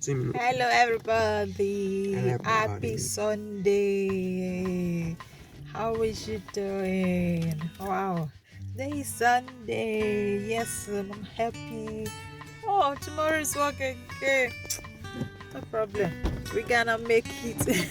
15 minutes. Hello everybody. Hello, Happy everybody. Sunday. How is you doing? Wow. Today is Sunday. Yes, I'm happy. Oh, tomorrow is work again. No problem. We're gonna make it.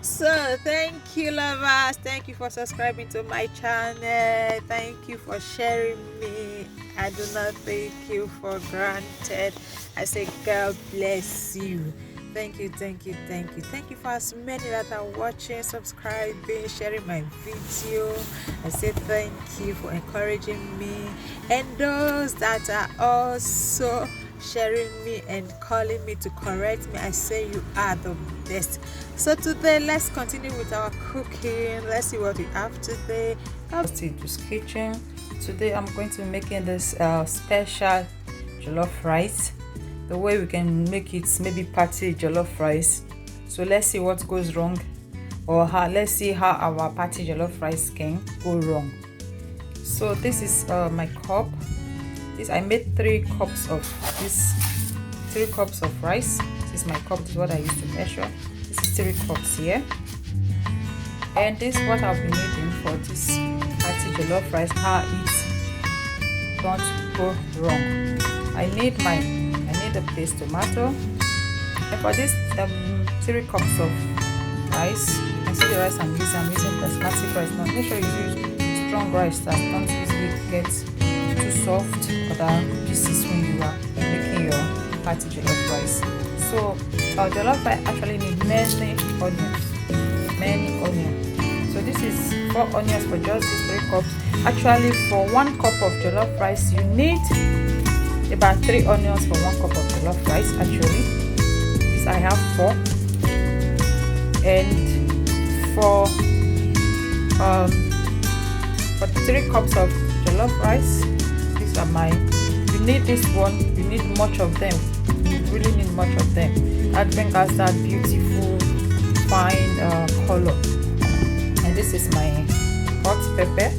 So thank you, lovers. Thank you for subscribing to my channel. Thank you for sharing me. I do not take you for granted. I say God bless you. Thank you, thank you, thank you. Thank you for as many that are watching, subscribing, sharing my video. I say thank you for encouraging me. And those that are also sharing me and calling me to correct me, I say you are the best. So today let's continue with our cooking. Let's see what we have today. Just kitchen. Today I'm going to be making this special jollof rice. The way we can make it, maybe party jollof rice. So let's see what goes wrong, or let's see how our party jollof rice can go wrong. So this is my cup. I made 3 cups of this, 3 cups of rice. This is my cup. This is what I used to measure. This is 3 cups here, and this is what I'll be needing for this party jollof rice. How it don't go wrong. I need the paste tomato, and for this 3 cups of rice, you can see the rice I'm using basmati rice. Now make sure you use strong rice that don't easily get too soft or the pieces when you are making your party jollof rice. So our jollof rice actually need many onions. So this is 4 onions for just these 3 cups. Actually, for 1 cup of jollof rice, you need about 3 onions for 1 cup of jollof rice. Actually, this I have 4, and for 3 cups of jollof rice, these are you need this one. You need much of them. You really need much of them. That brings us that beautiful fine color. And this is my hot pepper.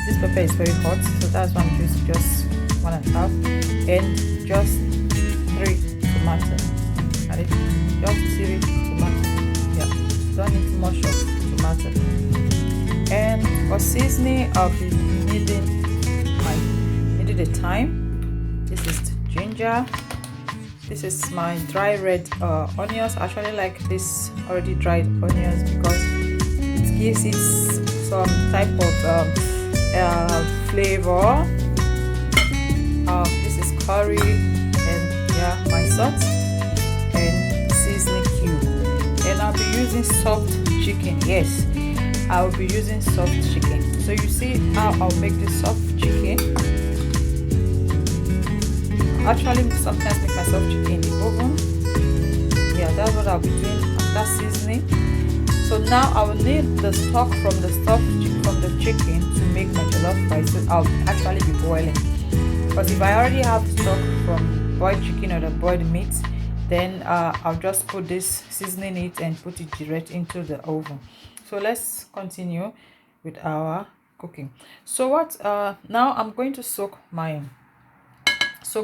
This pepper is very hot, so that's why I'm using just 1.5, and just 3 tomatoes. Just 3 tomatoes. Yeah, don't need much of tomato. And for seasoning, I'll be needing the thyme. This is ginger. This is my dry red onions. I actually like this already dried onions because it gives it some type of flavor. This is curry, and my salt and seasoning cube. And I'll be using soft chicken. Yes, I will be using soft chicken. So you see how I'll make this soft chicken. Actually, sometimes make my soft chicken in the oven. Yeah, that's what I'll be doing after seasoning. So now I will need the stock from the chicken to make my jollof rice. So I'll actually be boiling. Because if I already have stock from boiled chicken or the boiled meat, then I'll just put this seasoning it and put it direct into the oven. So let's continue with our cooking. So what now I'm going to soak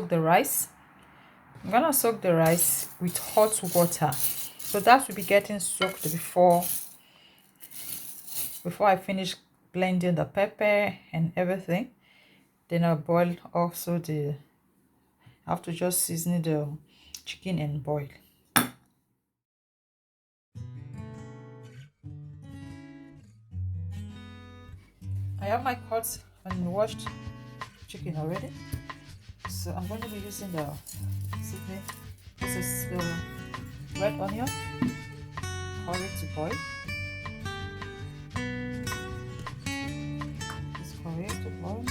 the rice. I'm gonna soak the rice with hot water, so that will be getting soaked before I finish blending the pepper and everything. Then I'll boil also I have to just season the chicken and boil. I have my cut and washed chicken already, so I'm going to be using the seasoning. This is the red onion, curry to boil. This curry to boil,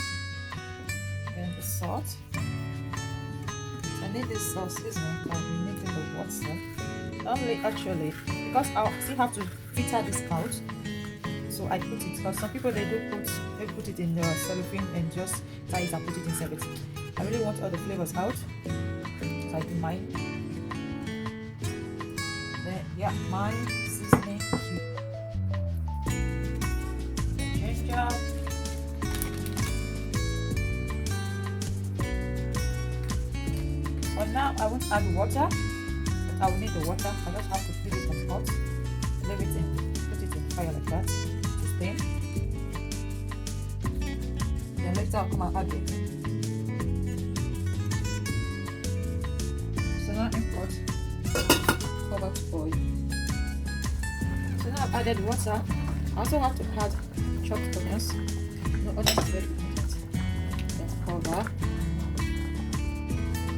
and the salt. I need this seasoning. I'll be needing the water. Normally, actually, because I still have to filter this out, so I put it. Because some people they put it in the cellophane and just tie it and put it in everything. I really want all the flavors out, so I do mine. Then my seasoning cube, ginger, For now, I won't add water. I will need the water. I just have to put it in hot, leave it in, put it in fire like that to steam. Then later I'll come and add it. So now import, cover to boil. So now I've added water. I also have to add chopped onions. The onions is very important. Then cover.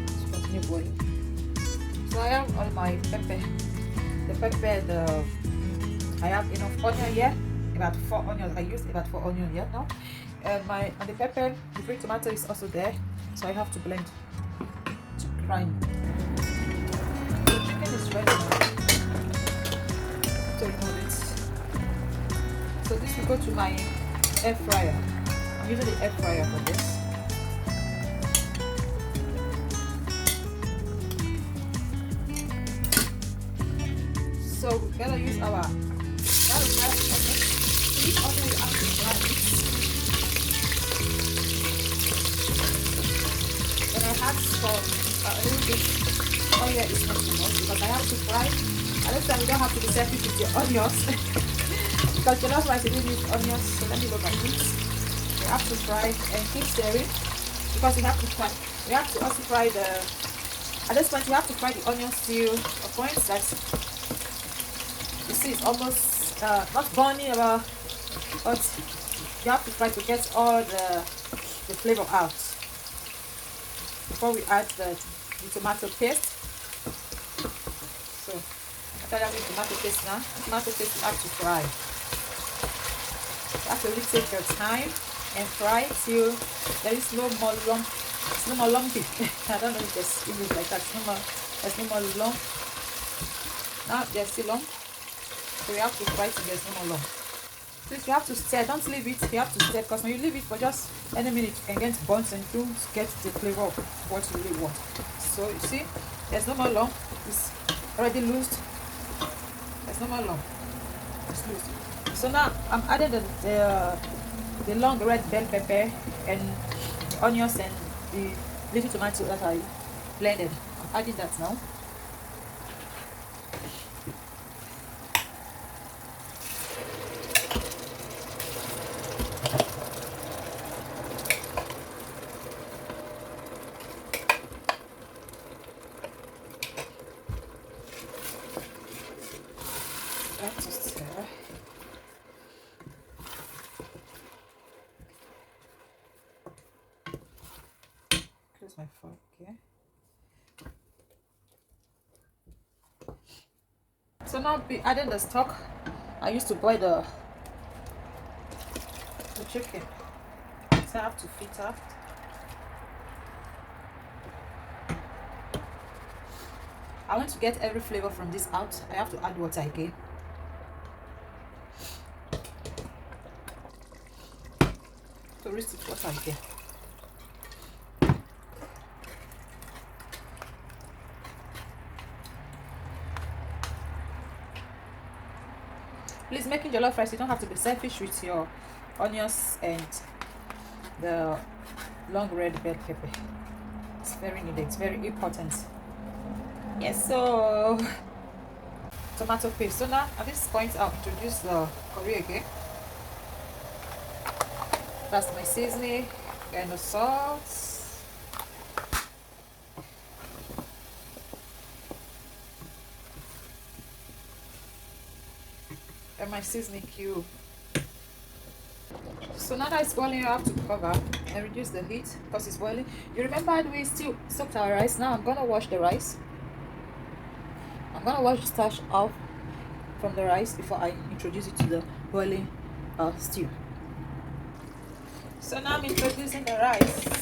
Let's continue boiling. So I have all my pepper. I have enough onion here. About 4 onions. I used about 4 onions here now. And the pepper, the green tomato is also there. So I have to blend to grind. The chicken is ready now. So remove it. So this will go to my air fryer. I'm using the air fryer for this. So we're gonna use our onion. So this onion you have to fry it. When I have some a little bit oil is not too much because I have to fry. At this time you don't have to be selfish with your onions because you're not trying to do these onions. So let me look at it. You have to fry and keep stirring because you have to fry. You have to also fry the. At this point you have to fry the onions till a point that you see it's almost not burning but you have to try to get all the flavor out before we add the tomato paste. So after adding tomato paste now, tomato paste you have to fry. You have to really take your time and fry till there is no more lump. It's no more lumpy. I don't know if there's English like that. There's no more lump. Now there's still lump. So you have to fry till there's no more lump. So you have to stir. Don't leave it. You have to stir because when you leave it for just any minute, you can get burnt and don't get the flavor of what you really want. So you see, there's no more lump. It's already loosed. There's no more lump. It's loose. So now I'm adding the long red bell pepper and the onions and the little tomato that I blended. I'm adding that now. Close my fork, okay. So now be adding the stock. I used to boil the chicken. So I have to filter. I want to get every flavor from this out. I have to add water again. So risk it water again. Please, making jollof rice, you don't have to be selfish with your onions and the long red bell pepper. It's very needed. It's very important. Yes, so tomato paste. So now at this point I'll introduce the curry again. That's my seasoning and the salt. And my seasoning cube. So now that it's boiling, you have to cover and reduce the heat because it's boiling. You remember the way we still soaked our rice. Now I'm gonna wash the rice. I'm gonna wash the starch off from the rice before I introduce it to the boiling stew. So now I'm introducing the rice.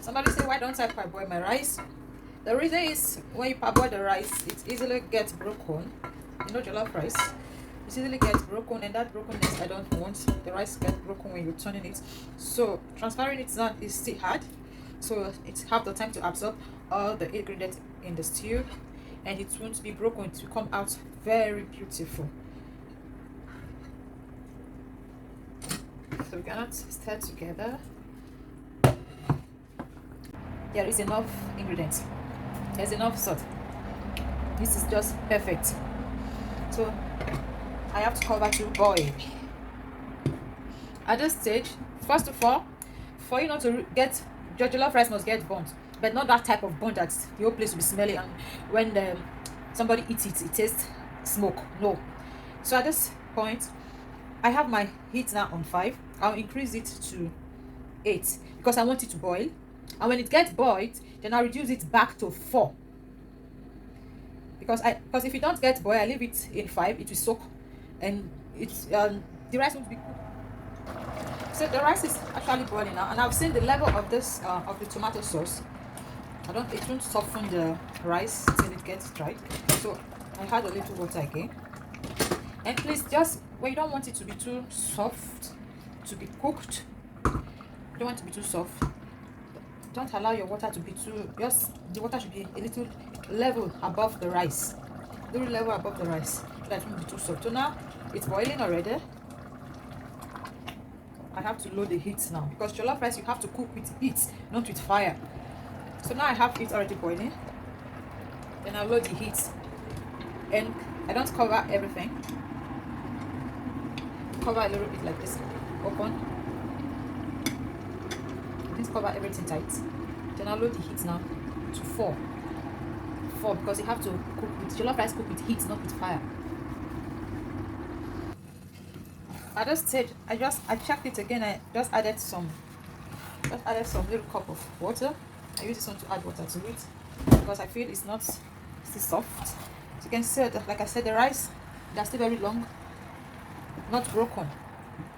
Somebody say, why don't I parboil my rice? The reason is when you parboil the rice, it easily gets broken. You know, jollof rice, it easily gets broken, and that brokenness I don't want. The rice gets broken when you're turning it. So transferring it now is still hard. So it have the time to absorb all the ingredients in the stew, and it won't be broken to come out very beautiful. So we cannot stir together. There is enough ingredients. There's enough salt. This is just perfect. So I have to cover to boil. At this stage, first of all, for you not to get your jollof rice must get burnt, but not that type of burnt that the whole place will be smelly and when somebody eats it, it tastes smoke. No. So at this point, I have my heat now on 5. I'll increase it to 8 because I want it to boil. And when it gets boiled, then I'll reduce it back to 4. Because if it don't get boiled, I leave it in 5, it will soak and it's the rice won't be cooked. So the rice is actually boiling now, and I've seen the level of this of the tomato sauce. It won't soften the rice till it gets dried. So I add a little water again. And please, just when you don't want it to be too soft to be cooked, you don't want it to be too soft, don't allow your water to be too, just the water should be a little level above the rice, a little level above the rice, so that it won't be too soft. So now it's boiling already. I have to load the heat now because jollof rice you have to cook with heat, not with fire. So now I have it already boiling. Then I'll load the heat, and I don't cover everything. Cover a little bit like this, open. Just cover everything tight. Then I'll load the heat now to 4 because you have to cook with jollof rice, cook with heat, not with fire. At this stage, I checked it again. I just added some little cup of water. I use this one to add water to it because I feel it's not still soft. So you can see that, like I said, the rice, they're still very long, not broken.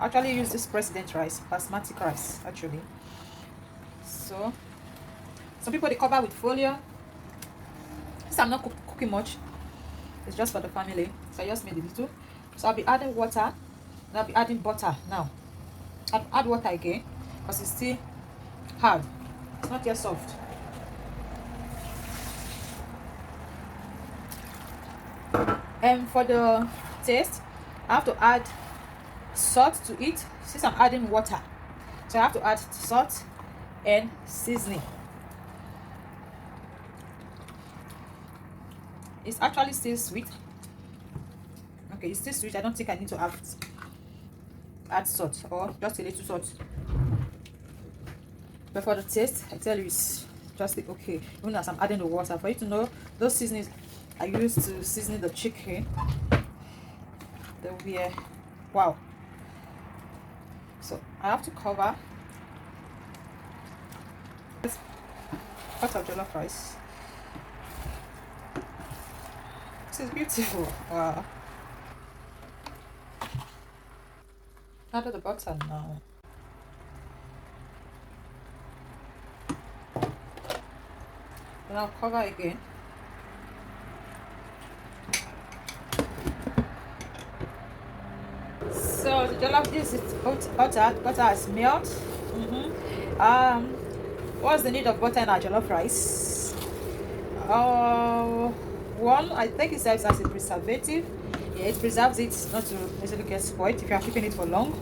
I actually use this president rice, basmati rice actually. So some people they cover with folio. Since I'm not cooking much, it's just for the family, so I just made a little. So I'll be adding water and I'll be adding butter now. I'll add water again because it's still hard, it's not yet soft. And for the taste, I have to add salt to it since I'm adding water, so I have to add salt and seasoning. It's actually still sweet. Okay, it's still sweet. I don't think I need to add salt or just a little salt. But for the taste, I tell you, it's just okay. Even as I'm adding the water, for you to know those seasonings I used to season the chicken, they will be wow. So I have to cover this pot of jollof rice. This is beautiful. Wow. Add the butter now. Then I'll cover again. So the jollof, this is butter. Butter has melted. What's the need of butter in our jollof rice? One, I think it serves as a preservative. Yeah, it preserves it not to necessarily get spoiled if you are keeping it for long.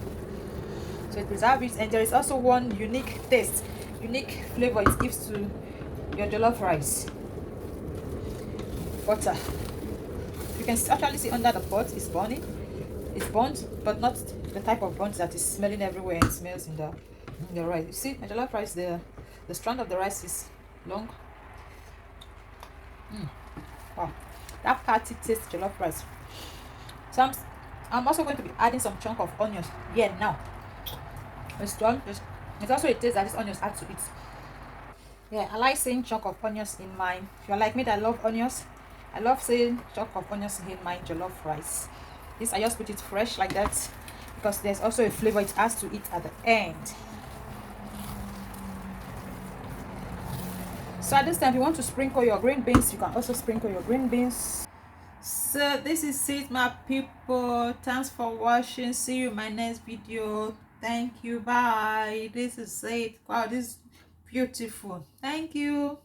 So it preserves it, and there is also one unique taste, unique flavor it gives to your jollof rice. Butter. You can actually see under the pot it's burning. It's burnt, but not the type of burnt that is smelling everywhere and smells in the rice. You see, my jollof rice, the strand of the rice is long. Wow, that hearty taste jollof rice. So I'm also going to be adding some chunk of onions here now. It's also a taste that these onions add to it. Yeah, I like saying chunk of onions in mine. If you're like me that love onions, I love saying chunk of onions in my jollof rice. This I just put it fresh like that because there's also a flavor it adds to it at the end. So at this time, if you want to sprinkle your green beans, you can also sprinkle your green beans. So this is it, my people. Thanks for watching. See you in my next video. Thank you. Bye. This is it. Wow, this is beautiful. Thank you.